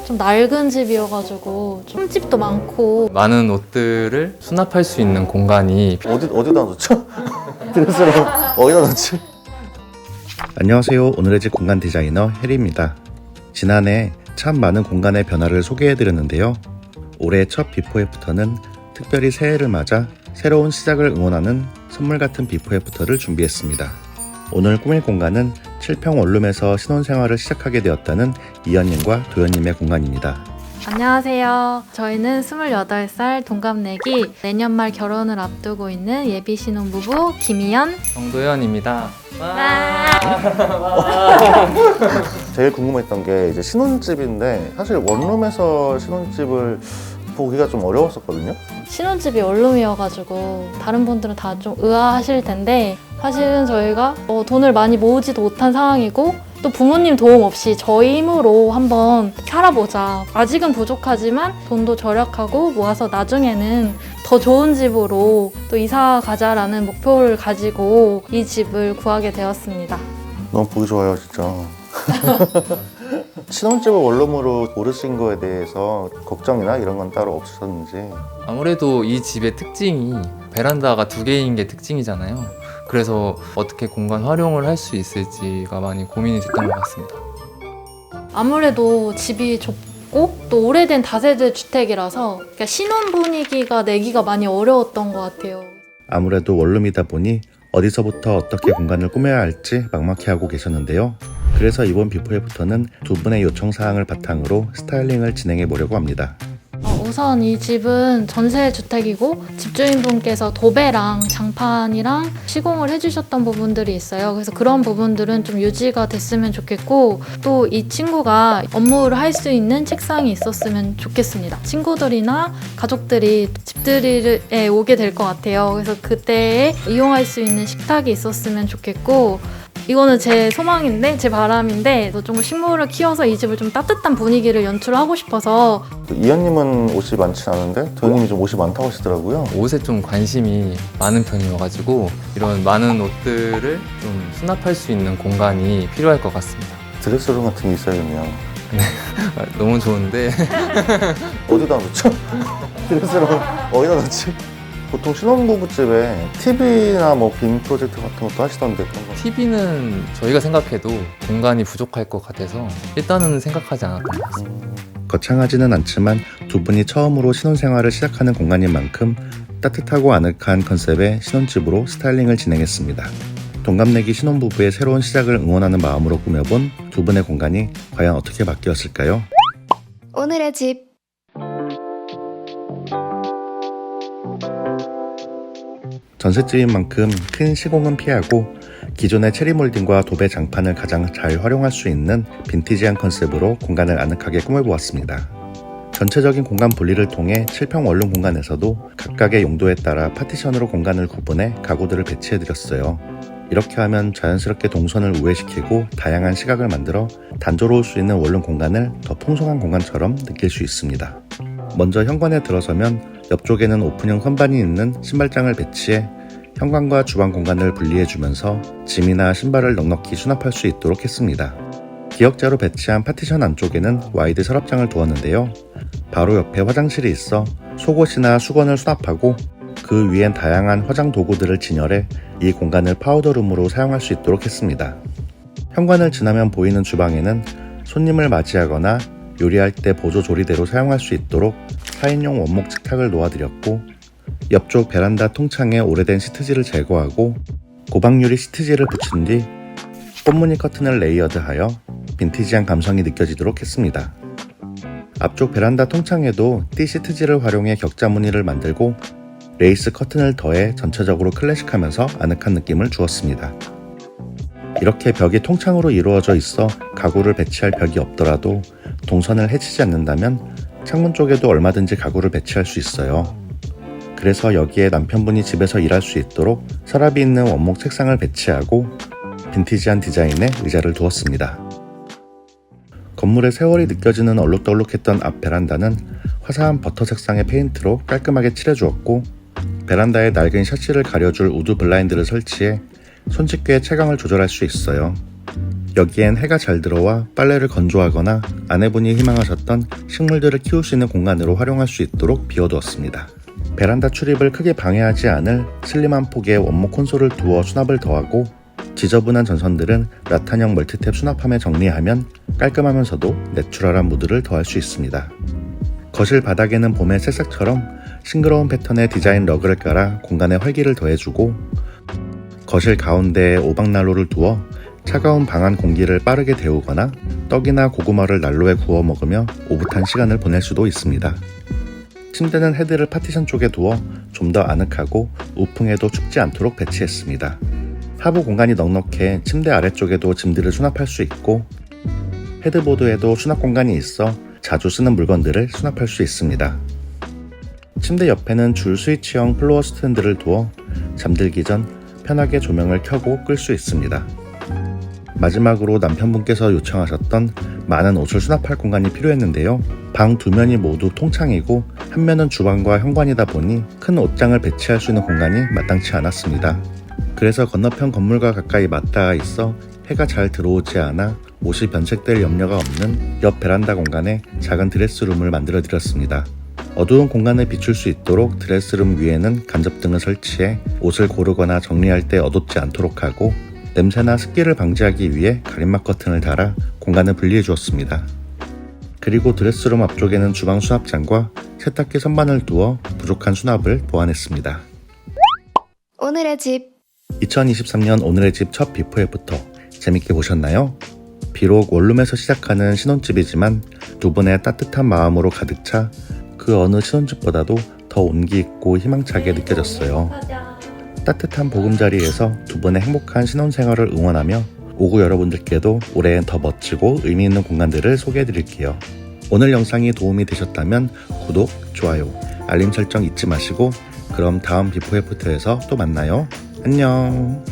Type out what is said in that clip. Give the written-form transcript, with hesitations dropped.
좀 낡은 집이어가지고 좀 집도 많고 많은 옷들을 수납할 수 있는 공간이 어디다 놓죠? 드레스를 어디다 놓지? 안녕하세요. 오늘의 집 공간 디자이너 해리입니다. 지난해 참 많은 공간의 변화를 소개해드렸는데요. 올해 첫 비포 애프터는 특별히 새해를 맞아 새로운 시작을 응원하는 선물 같은 비포 애프터를 준비했습니다. 오늘 꾸밀 공간은 7평 원룸에서 신혼생활을 시작하게 되었다는 이현님과 도현님의 공간입니다. 안녕하세요. 저희는 28살 동갑내기 내년 말 결혼을 앞두고 있는 예비 신혼부부 김희연 정도현입니다. 제일 궁금했던 게 이제 신혼집인데 사실 원룸에서 신혼집을 보기가 좀 어려웠었거든요. 신혼집이 원룸이어가지고 다른 분들은 다 좀 의아하실 텐데 사실은 저희가 돈을 많이 모으지도 못한 상황이고 또 부모님 도움 없이 저희 힘으로 한번 살아보자. 아직은 부족하지만 돈도 절약하고 모아서 나중에는 더 좋은 집으로 또 이사 가자라는 목표를 가지고 이 집을 구하게 되었습니다. 너무 보기 좋아요, 진짜. 신혼집을 원룸으로 고르신 거에 대해서 걱정이나 이런 건 따로 없으셨는지. 아무래도 이 집의 특징이 베란다가 2개인 게 특징이잖아요. 그래서 어떻게 공간 활용을 할 수 있을지가 많이 고민이 됐던 것 같습니다. 아무래도 집이 좁고 또 오래된 다세대 주택이라서 그러니까 신혼 분위기가 내기가 많이 어려웠던 것 같아요. 아무래도 원룸이다 보니 어디서부터 어떻게 공간을 꾸며야 할지 막막해하고 계셨는데요. 그래서 이번 비포 애프터는 두 분의 요청사항을 바탕으로 스타일링을 진행해 보려고 합니다. 우선 이 집은 전세 주택이고 집주인분께서 도배랑 장판이랑 시공을 해주셨던 부분들이 있어요. 그래서 그런 부분들은 좀 유지가 됐으면 좋겠고 또 이 친구가 업무를 할 수 있는 책상이 있었으면 좋겠습니다. 친구들이나 가족들이 집들이에 오게 될 것 같아요. 그래서 그때 이용할 수 있는 식탁이 있었으면 좋겠고 이거는 제 소망인데 제 바람인데 좀 식물을 키워서 이 집을 좀 따뜻한 분위기를 연출하고 싶어서. 이현님은 옷이 많지 않은데 도현님이 좀 옷이 많다고 하시더라고요. 옷에 좀 관심이 많은 편이어가지고 이런 많은 옷들을 좀 수납할 수 있는 공간이 필요할 것 같습니다. 드레스룸 같은 게 있어야겠네요. 너무 좋은데 어디다 놓죠? 드레스룸 어디다 놓지? 보통 신혼부부집에 TV나 뭐 빔 프로젝트 같은 것도 하시던데 그런 거. TV는 저희가 생각해도 공간이 부족할 것 같아서 일단은 생각하지 않았던 것 같습니다. 거창하지는 않지만 두 분이 처음으로 신혼생활을 시작하는 공간인 만큼 따뜻하고 아늑한 컨셉의 신혼집으로 스타일링을 진행했습니다. 동갑내기 신혼부부의 새로운 시작을 응원하는 마음으로 꾸며본 두 분의 공간이 과연 어떻게 바뀌었을까요? 오늘의 집. 전셋집인 만큼 큰 시공은 피하고 기존의 체리 몰딩과 도배 장판을 가장 잘 활용할 수 있는 빈티지한 컨셉으로 공간을 아늑하게 꾸며보았습니다. 전체적인 공간 분리를 통해 7평 원룸 공간에서도 각각의 용도에 따라 파티션으로 공간을 구분해 가구들을 배치해드렸어요. 이렇게 하면 자연스럽게 동선을 우회시키고 다양한 시각을 만들어 단조로울 수 있는 원룸 공간을 더 풍성한 공간처럼 느낄 수 있습니다. 먼저 현관에 들어서면 옆쪽에는 오픈형 선반이 있는 신발장을 배치해 현관과 주방 공간을 분리해주면서 짐이나 신발을 넉넉히 수납할 수 있도록 했습니다. 기역자로 배치한 파티션 안쪽에는 와이드 서랍장을 두었는데요. 바로 옆에 화장실이 있어 속옷이나 수건을 수납하고 그 위엔 다양한 화장 도구들을 진열해 이 공간을 파우더룸으로 사용할 수 있도록 했습니다. 현관을 지나면 보이는 주방에는 손님을 맞이하거나 요리할 때 보조 조리대로 사용할 수 있도록 4인용 원목 식탁을 놓아드렸고 옆쪽 베란다 통창에 오래된 시트지를 제거하고 고박유리 시트지를 붙인 뒤 꽃무늬 커튼을 레이어드하여 빈티지한 감성이 느껴지도록 했습니다. 앞쪽 베란다 통창에도 띠 시트지를 활용해 격자 무늬를 만들고 레이스 커튼을 더해 전체적으로 클래식하면서 아늑한 느낌을 주었습니다. 이렇게 벽이 통창으로 이루어져 있어 가구를 배치할 벽이 없더라도 동선을 해치지 않는다면 창문 쪽에도 얼마든지 가구를 배치할 수 있어요. 그래서 여기에 남편분이 집에서 일할 수 있도록 서랍이 있는 원목 책상을 배치하고 빈티지한 디자인의 의자를 두었습니다. 건물의 세월이 느껴지는 얼룩덜룩했던 앞 베란다는 화사한 버터 색상의 페인트로 깔끔하게 칠해주었고 베란다에 낡은 샤시를 가려줄 우드 블라인드를 설치해 손집게의 채광을 조절할 수 있어요. 여기엔 해가 잘 들어와 빨래를 건조하거나 아내분이 희망하셨던 식물들을 키울 수 있는 공간으로 활용할 수 있도록 비워두었습니다. 베란다 출입을 크게 방해하지 않을 슬림한 폭의 원목 콘솔을 두어 수납을 더하고 지저분한 전선들은 라탄형 멀티탭 수납함에 정리하면 깔끔하면서도 내추럴한 무드를 더할 수 있습니다. 거실 바닥에는 봄의 새싹처럼 싱그러운 패턴의 디자인 러그를 깔아 공간에 활기를 더해주고 거실 가운데에 오박난로를 두어 차가운 방 안 공기를 빠르게 데우거나 떡이나 고구마를 난로에 구워 먹으며 오붓한 시간을 보낼 수도 있습니다. 침대는 헤드를 파티션 쪽에 두어 좀 더 아늑하고 우풍에도 춥지 않도록 배치했습니다. 하부 공간이 넉넉해 침대 아래쪽에도 짐들을 수납할 수 있고 헤드보드에도 수납 공간이 있어 자주 쓰는 물건들을 수납할 수 있습니다. 침대 옆에는 줄 스위치형 플로어 스탠드를 두어 잠들기 전 편하게 조명을 켜고 끌 수 있습니다. 마지막으로 남편분께서 요청하셨던 많은 옷을 수납할 공간이 필요했는데요. 방 두 면이 모두 통창이고 한 면은 주방과 현관이다 보니 큰 옷장을 배치할 수 있는 공간이 마땅치 않았습니다. 그래서 건너편 건물과 가까이 맞닿아 있어 해가 잘 들어오지 않아 옷이 변색될 염려가 없는 옆 베란다 공간에 작은 드레스룸을 만들어 드렸습니다. 어두운 공간을 비출 수 있도록 드레스룸 위에는 간접등을 설치해 옷을 고르거나 정리할 때 어둡지 않도록 하고 냄새나 습기를 방지하기 위해 가림막 커튼을 달아 공간을 분리해 주었습니다. 그리고 드레스룸 앞쪽에는 주방 수납장과 세탁기 선반을 두어 부족한 수납을 보완했습니다. 오늘의 집 2023년 오늘의 집 첫 비포 애프터 재밌게 보셨나요? 비록 원룸에서 시작하는 신혼집이지만 두 분의 따뜻한 마음으로 가득 차 그 어느 신혼집보다도 더 온기 있고 희망차게 느껴졌어요. 따뜻한 보금자리에서 두 분의 행복한 신혼생활을 응원하며 오구 여러분들께도 올해엔 더 멋지고 의미 있는 공간들을 소개해드릴게요. 오늘 영상이 도움이 되셨다면 구독, 좋아요, 알림 설정 잊지 마시고 그럼 다음 비포 애프터에서 또 만나요. 안녕.